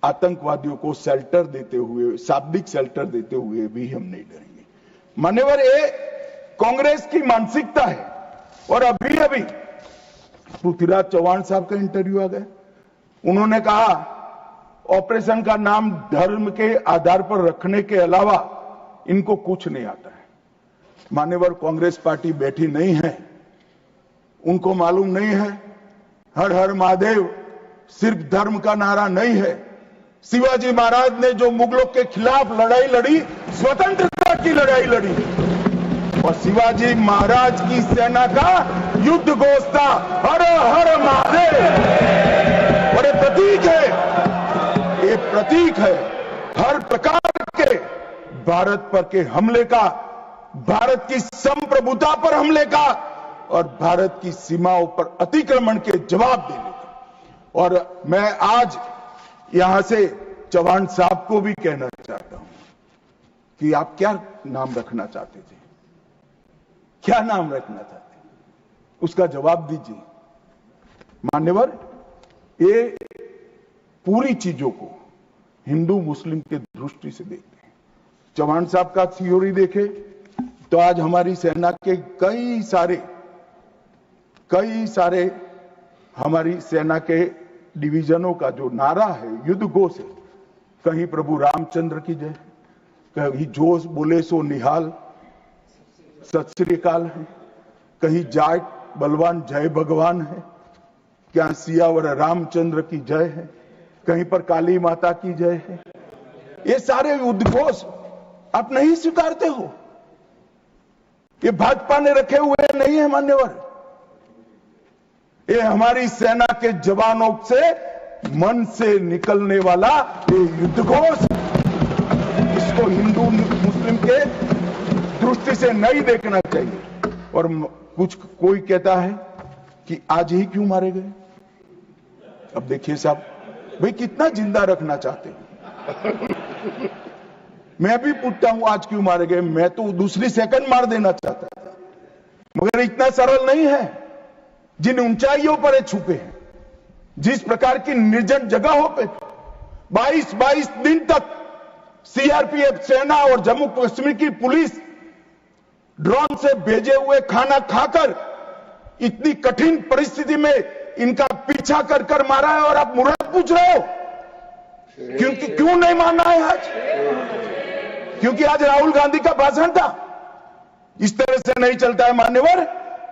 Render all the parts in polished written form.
आतंकवादियों को शेल्टर देते हुए, शाब्दिक शेल्टर देते हुए भी हम नहीं डरेंगे। मान्यवर, ये कांग्रेस की मानसिकता है। और अभी अभी पृथ्वीराज चौहान साहब का इंटरव्यू आ गया, उन्होंने कहा ऑपरेशन का नाम धर्म के आधार पर रखने के अलावा इनको कुछ नहीं आता है। मान्यवर, कांग्रेस पार्टी बैठी नहीं है, उनको मालूम नहीं है हर हर महादेव सिर्फ धर्म का नारा नहीं है। शिवाजी महाराज ने जो मुगलों के खिलाफ लड़ाई लड़ी, स्वतंत्रता की लड़ाई लड़ी, और शिवाजी महाराज की सेना का युद्ध घोष था हर हर महादेव। और ये प्रतीक है, ये प्रतीक है हर प्रकार के भारत पर के हमले का, भारत की संप्रभुता पर हमले का और भारत की सीमाओं पर अतिक्रमण के जवाब देने का। और मैं आज यहां से चौहान साहब को भी कहना चाहता हूं कि आप क्या नाम रखना चाहते थे, क्या नाम रखना चाहते, उसका जवाब दीजिए। मान्यवर, ये पूरी चीजों को हिंदू मुस्लिम के दृष्टि से देखते हैं। चौहान साहब का थ्योरी देखे तो आज हमारी सेना के कई सारे हमारी सेना के डिवीजनों का जो नारा है, युद्ध घोष है, कहीं प्रभु रामचंद्र की जय, कहीं जोश बोले सो निहाल सत श्री अकाल है, कहीं जाट बलवान जय भगवान है, क्या सियावर रामचंद्र की जय है, कहीं पर काली माता की जय है। ये सारे उद्घोष आप नहीं स्वीकारते हो, ये भाजपा ने रखे हुए नहीं है मान्यवर। ये हमारी सेना के जवानों से मन से निकलने वाला ये युद्ध घोष, इसको हिंदू मुस्लिम के दृष्टि से नहीं देखना चाहिए। और कोई कहता है कि आज ही क्यों मारे गए। अब देखिए साहब, भाई कितना जिंदा रखना चाहते हैं। मैं भी पूछता हूं आज क्यों मारे गए, मैं तो दूसरी सेकंड मार देना चाहता था, मगर इतना सरल नहीं है। जिन ऊंचाइयों पर ये छुपे हैं, जिस प्रकार की निर्जन जगहों पे 22 दिन तक सीआरपीएफ सेना और जम्मू कश्मीर की पुलिस ड्रोन से भेजे हुए खाना खाकर इतनी कठिन परिस्थिति में इनका पीछा कर कर मारा है, और आप मुराद पूछ रहे हो क्योंकि क्यों नहीं मानना है आज? क्योंकि आज राहुल गांधी का भाषण था। इस तरह से नहीं चलता है मान्यवर।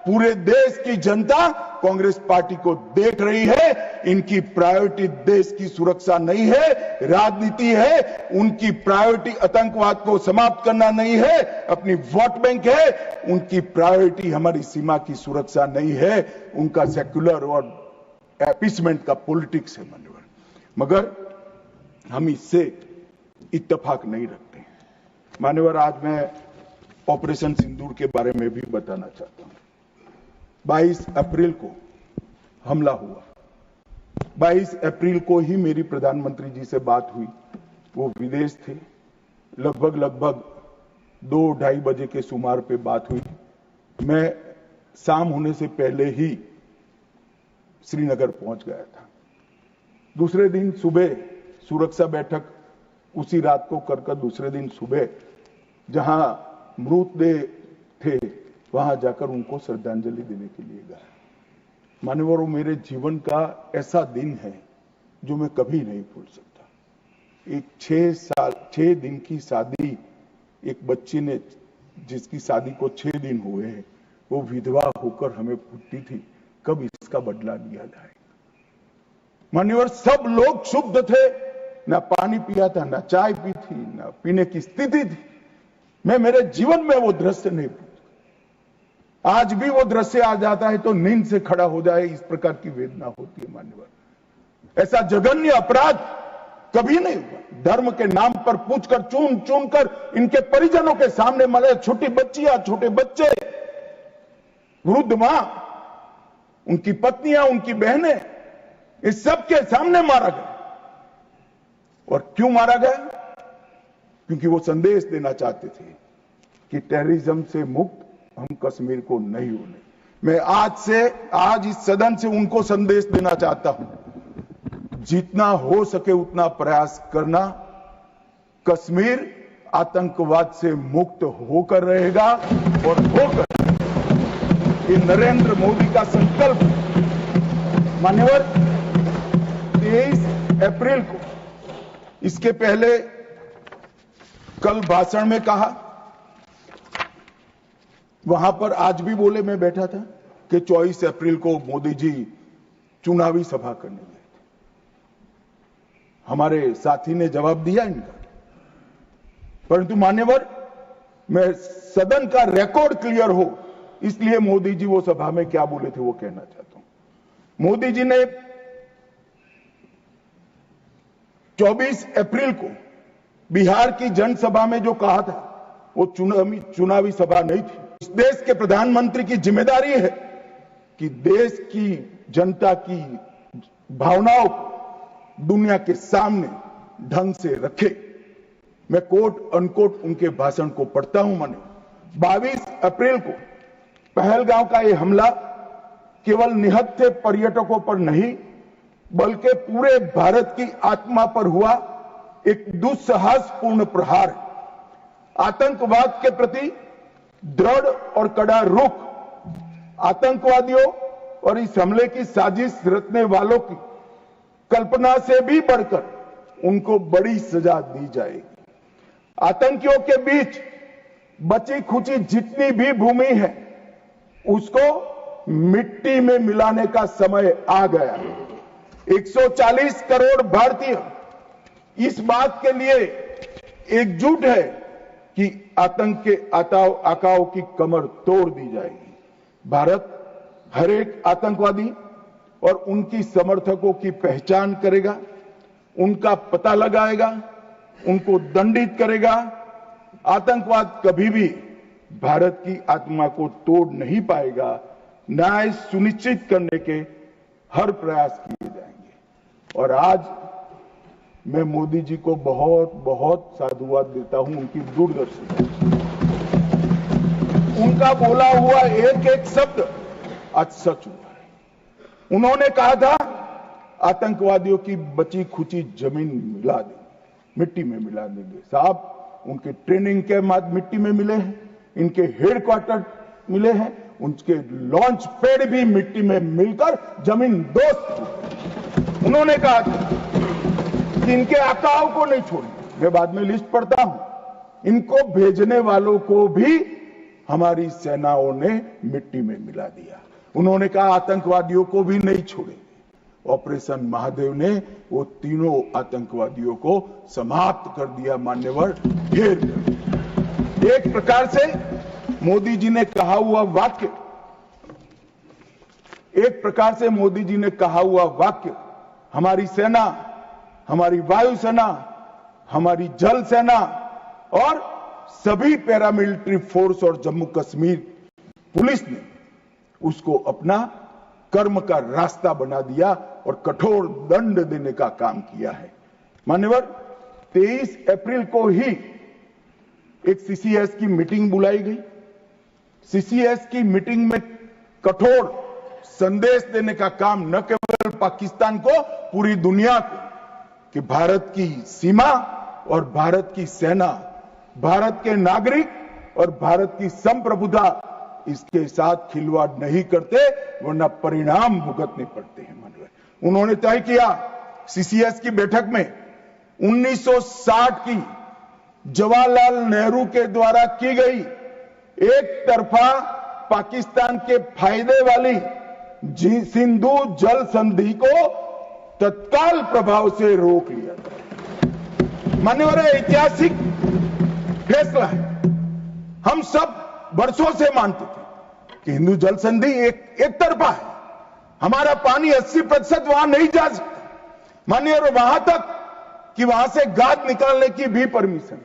पूरे देश की जनता कांग्रेस पार्टी को देख रही है। इनकी प्रायोरिटी देश की सुरक्षा नहीं है, राजनीति है। उनकी प्रायोरिटी आतंकवाद को समाप्त करना नहीं है, अपनी वोट बैंक है। उनकी प्रायोरिटी हमारी सीमा की सुरक्षा नहीं है, उनका सेक्युलर और अपीसमेंट का पॉलिटिक्स है मान्यवर। मगर हम इससे इत्तेफाक नहीं रखते हैं मान्यवर। आज मैं ऑपरेशन सिंदूर के बारे में भी बताना चाहता हूं। 22 अप्रैल को हमला हुआ। 22 अप्रैल को ही मेरी प्रधानमंत्री जी से बात हुई, वो विदेश थे। लगभग 2-2:30 बजे के सुमार पे बात हुई। मैं शाम होने से पहले ही श्रीनगर पहुंच गया था। दूसरे दिन सुबह सुरक्षा बैठक उसी रात को कर दूसरे दिन सुबह जहां मृतदेह थे वहां जाकर उनको श्रद्धांजलि देने के लिए गया। मान्यवर, वो मेरे जीवन का ऐसा दिन है जो मैं कभी नहीं भूल सकता। एक 6 दिन की शादी, एक बच्ची ने जिसकी शादी को 6 दिन हुए हैं, वो विधवा होकर हमें पूछती थी कब इसका बदला लिया जाए। मान्यवर, सब लोग क्षुब्ध थे, ना पानी पिया था, ना चाय पी थी, ना पीने की स्थिति थी। मैं मेरे जीवन में वो दृश्य नहीं भूल। आज भी वो दृश्य आ जाता है तो नींद से खड़ा हो जाए, इस प्रकार की वेदना होती है मान्यवर। ऐसा जघन्य अपराध कभी नहीं हुआ। धर्म के नाम पर पूछकर चुन कर इनके परिजनों के सामने मरे। छोटी बच्चियां, छोटे बच्चे, वृद्ध मां, उनकी पत्नियां, उनकी बहनें, इस सबके सामने मारा गया। और क्यों मारा गया? क्योंकि वो संदेश देना चाहते थे कि टेररिज्म से मुक्त हम कश्मीर को नहीं होने। मैं आज इस सदन से उनको संदेश देना चाहता हूं, जितना हो सके उतना प्रयास करना, कश्मीर आतंकवाद से मुक्त होकर रहेगा और होकर ये नरेंद्र मोदी का संकल्प। मान्यवर, 23 अप्रैल को, इसके पहले कल भाषण में कहा, वहां पर आज भी बोले, मैं बैठा था, कि 24 अप्रैल को मोदी जी चुनावी सभा करने गए थे। हमारे साथी ने जवाब दिया इनका, परंतु मान्यवर, मैं सदन का रिकॉर्ड क्लियर हो इसलिए मोदी जी वो सभा में क्या बोले थे वो कहना चाहता हूं। मोदी जी ने 24 अप्रैल को बिहार की जनसभा में जो कहा था वो चुनावी सभा नहीं थी। इस देश के प्रधानमंत्री की जिम्मेदारी है कि देश की जनता की भावनाओं को दुनिया के सामने ढंग से रखे। मैं कोट अनकोट उनके भाषण को पढ़ता हूं। मैंने 22 अप्रैल को पहलगांव का यह हमला केवल निहत्थे पर्यटकों पर नहीं बल्कि पूरे भारत की आत्मा पर हुआ एक दुस्साहसपूर्ण प्रहार है। आतंकवाद के प्रति दृढ़ और कड़ा रुख, आतंकवादियों और इस हमले की साजिश रचने वालों की कल्पना से भी बढ़कर उनको बड़ी सजा दी जाएगी। आतंकियों के बीच बची खुची जितनी भी भूमि है उसको मिट्टी में मिलाने का समय आ गया। 140 करोड़ भारतीय इस बात के लिए एकजुट है कि आतंक के आकाओं की कमर तोड़ दी जाएगी। भारत हर एक आतंकवादी और उनकी समर्थकों की पहचान करेगा, उनका पता लगाएगा, उनको दंडित करेगा। आतंकवाद कभी भी भारत की आत्मा को तोड़ नहीं पाएगा। न्याय सुनिश्चित करने के हर प्रयास किए जाएंगे। और आज मैं मोदी जी को बहुत बहुत साधुवाद देता हूं उनकी दूरदर्शी। उनका बोला हुआ एक एक शब्द आज सच हुआ है। उन्होंने कहा था आतंकवादियों की बची खुची जमीन मिला देंगे, मिट्टी में मिला देंगे। साहब, उनके ट्रेनिंग के बाद मिट्टी में मिले हैं, इनके हेडक्वार्टर मिले हैं, उनके लॉन्च पैड भी मिट्टी में मिलकर जमीन दोस्त। उन्होंने कहा कि इनके आकाओं को नहीं छोड़ेंगे। मैं बाद में लिस्ट पढ़ता हूं। इनको भेजने वालों को भी हमारी सेनाओं ने मिट्टी में मिला दिया। उन्होंने कहा आतंकवादियों को भी नहीं छोड़ेंगे। ऑपरेशन महादेव ने वो तीनों आतंकवादियों को समाप्त कर दिया। मान्यवर, घेर एक प्रकार से मोदी जी ने कहा हुआ वाक्य, एक प्रकार से मोदी जी ने कहा हुआ वाक्य हमारी सेना, हमारी वायुसेना, हमारी जल सेना और सभी पैरामिलिट्री फोर्स और जम्मू कश्मीर पुलिस ने उसको अपना कर्म का रास्ता बना दिया और कठोर दंड देने का काम किया है। मान्यवर, 23 अप्रैल को ही एक सीसीएस की मीटिंग बुलाई गई। सीसीएस की मीटिंग में कठोर संदेश देने का काम न केवल पाकिस्तान को, पूरी दुनिया को, कि भारत की सीमा और भारत की सेना, भारत के नागरिक और भारत की संप्रभुता इसके साथ खिलवाड़ नहीं करते, वरना परिणाम भुगतने पड़ते हैं। मानव उन्होंने तय किया सीसीएस की बैठक में 1960 की जवाहरलाल नेहरू के द्वारा की गई एक तरफा पाकिस्तान के फायदे वाली सिंधु जल संधि को तत्काल प्रभाव से रोक लिया गया। मान्यवर, ऐतिहासिक फैसला है। हम सब वर्षों से मानते थे कि हिंदू जल संधि एक तरफा है, हमारा पानी 80% वहां नहीं जा सकता। मान्यवर, वहां तक कि वहां से गाद निकालने की भी परमिशन,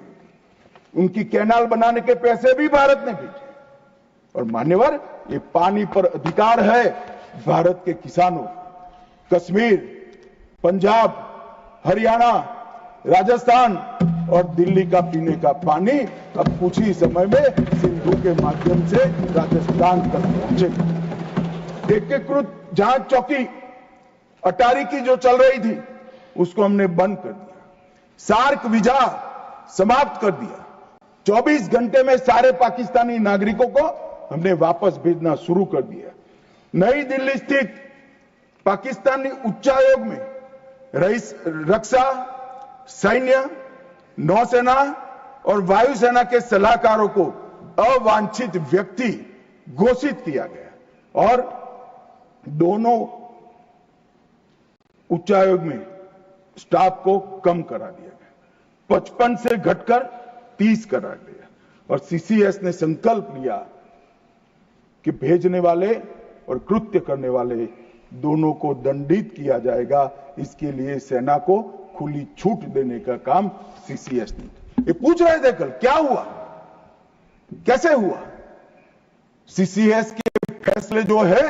उनकी कैनाल बनाने के पैसे भी भारत ने भेजे। और मान्यवर, ये पानी पर अधिकार है भारत के किसानों। कश्मीर, पंजाब, हरियाणा, राजस्थान और दिल्ली का पीने का पानी अब कुछ ही समय में सिंधु के माध्यम से राजस्थान तक पहुंचेगा। एकीकृत जांच चौकी अटारी की जो चल रही थी, उसको हमने बंद कर दिया। सार्क वीजा समाप्त कर दिया। 24 घंटे में सारे पाकिस्तानी नागरिकों को हमने वापस भेजना शुरू कर दिया। नई दिल्ली स्थित पाकिस्तानी उच्चायोग में रक्षा, सैन्य, नौसेना और वायुसेना के सलाहकारों को अवांछित व्यक्ति घोषित किया गया और दोनों उच्चायोग में स्टाफ को कम करा दिया गया। 55 से घटकर 30 करा दिया और सीसीएस ने संकल्प लिया कि भेजने वाले और कृत्य करने वाले दोनों को दंडित किया जाएगा। इसके लिए सेना को खुली छूट देने का काम सीसीएस ने। ये पूछ रहे थे कल क्या हुआ, कैसे हुआ। सीसीएस के फैसले जो है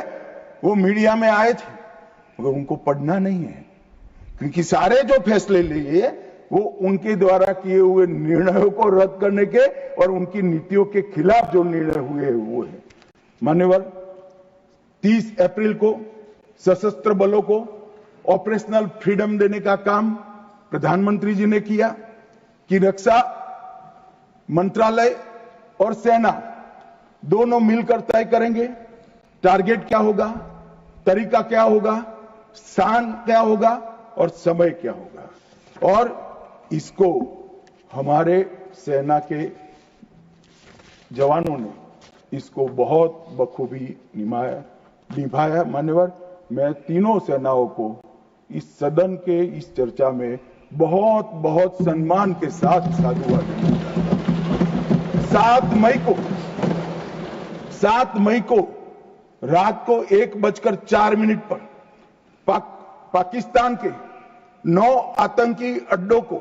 वो मीडिया में आए थे मगर उनको पढ़ना नहीं है, क्योंकि सारे जो फैसले लिए वो उनके द्वारा किए हुए निर्णयों को रद्द करने के और उनकी नीतियों के खिलाफ जो निर्णय हुए हैं वो है। मान्यवर, 30 अप्रैल को सशस्त्र बलों को ऑपरेशनल फ्रीडम देने का काम प्रधानमंत्री जी ने किया कि रक्षा मंत्रालय और सेना दोनों मिलकर तय करेंगे टारगेट क्या होगा, तरीका क्या होगा, स्थान क्या होगा और समय क्या होगा। और इसको हमारे सेना के जवानों ने इसको बहुत बखूबी निभाया। मान्यवर, मैं तीनों सेनाओं को इस सदन के इस चर्चा में बहुत बहुत सम्मान के साथ साधुवाद देता हूं। 7 मई को रात को 1:04 पर पाकिस्तान के 9 आतंकी अड्डों को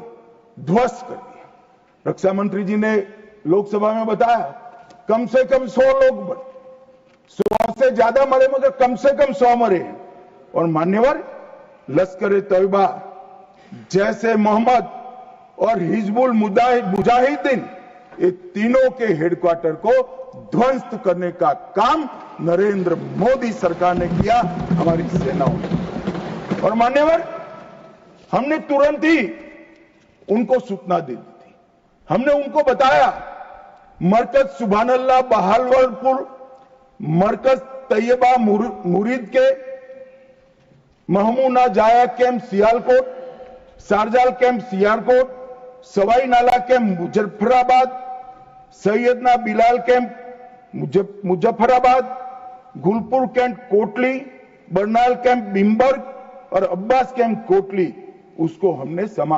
ध्वस्त कर दिया। रक्षा मंत्री जी ने लोकसभा में बताया कम से कम 100 लोग मरे, 100 से ज्यादा मरे मगर कम से कम 100 मरे। और मान्यवर, लश्कर तैयबा जैसे मोहम्मद और हिजबुल मुजाहिदीन, ये तीनों के हेडक्वार्टर को ध्वस्त करने का काम नरेंद्र मोदी सरकार ने किया, हमारी सेनाओं ने। और मान्यवर, हमने तुरंत ही उनको सूचना दे दी थी। हमने उनको बताया मरकज सुभानअल्लाह बहावलपुर, मरकज तैयबा मुरीद के Mehmoona Joya camp Sialkot, Sarjal camp Sialkot, Sawai Nala camp Muzaffarabad, Syedna Bilal camp Muzaffarabad, Gulpur camp Kotli, Barnala camp Bhimber और अब्बास कैंप कोटली, उसको हमने समाप्त